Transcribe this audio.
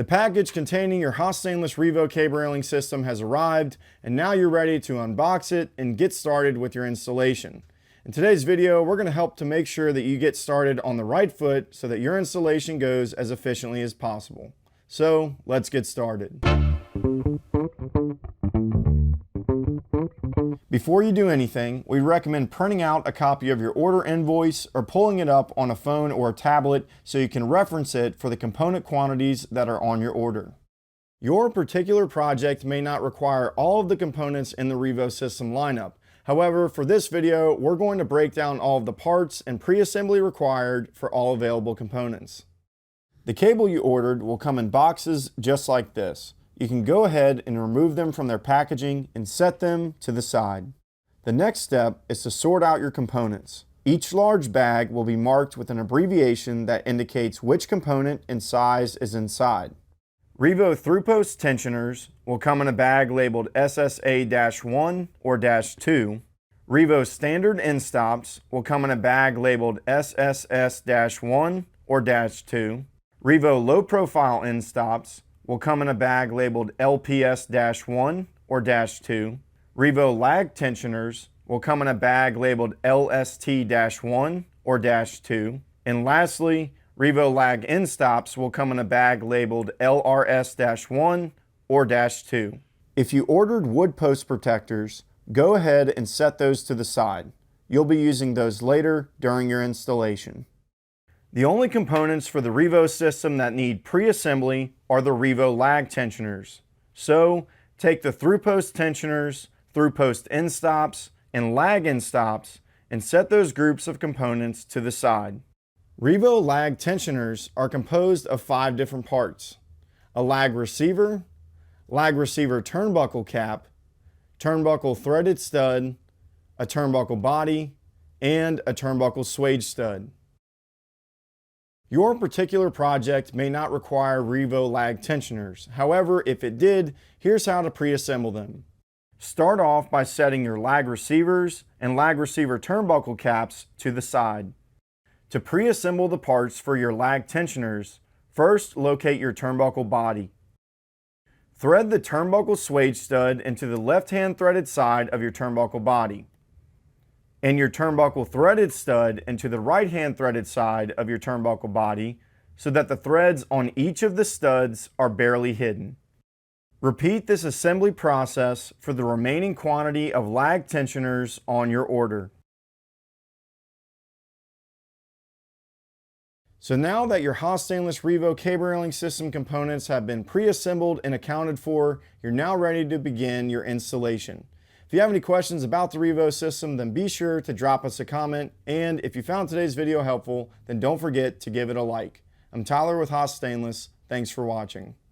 The package containing your HAAS stainless REVO cable railing system has arrived, and now you're ready to unbox it and get started with your installation. In today's video, we're going to help to make sure that you get started on the right foot so that your installation goes as efficiently as possible. So let's get started. Before you do anything, we recommend printing out a copy of your order invoice or pulling it up on a phone or a tablet so you can reference it for the component quantities that are on your order. Your particular project may not require all of the components in the REVO system lineup. However, for this video, we're going to break down all of the parts and pre-assembly required for all available components. The cable you ordered will come in boxes just like this. You can go ahead and remove them from their packaging and set them to the side. The next step is to sort out your components. Each large bag will be marked with an abbreviation that indicates which component and size is inside. REVO through-post tensioners will come in a bag labeled SSA-1 or -2. REVO standard end stops will come in a bag labeled SSS-1 or -2. REVO low-profile end stops will come in a bag labeled LPS-1 or -2. REVO lag tensioners will come in a bag labeled LST-1 or -2. And lastly, REVO lag end stops will come in a bag labeled LRS-1 or -2. If you ordered wood post protectors, go ahead and set those to the side. You'll be using those later during your installation. The only components for the REVO system that need pre-assembly are the REVO lag tensioners. So take the through-post tensioners, through-post end stops, and lag end stops and set those groups of components to the side. REVO lag tensioners are composed of 5 different parts: a lag receiver turnbuckle cap, turnbuckle threaded stud, a turnbuckle body, and a turnbuckle swage stud. Your particular project may not require REVO lag tensioners. However, if it did, here's how to pre-assemble them. Start off by setting your lag receivers and lag receiver turnbuckle caps to the side. To pre-assemble the parts for your lag tensioners, first locate your turnbuckle body. Thread the turnbuckle swage stud into the left-hand threaded side of your turnbuckle body, and your turnbuckle threaded stud into the right-hand threaded side of your turnbuckle body so that the threads on each of the studs are barely hidden. Repeat this assembly process for the remaining quantity of lag tensioners on your order. So now that your HAAS stainless REVO cable railing system components have been pre-assembled and accounted for, you're now ready to begin your installation. If you have any questions about the REVO system, then be sure to drop us a comment. And if you found today's video helpful, then don't forget to give it a like. I'm Tyler with HAAS Stainless. Thanks for watching.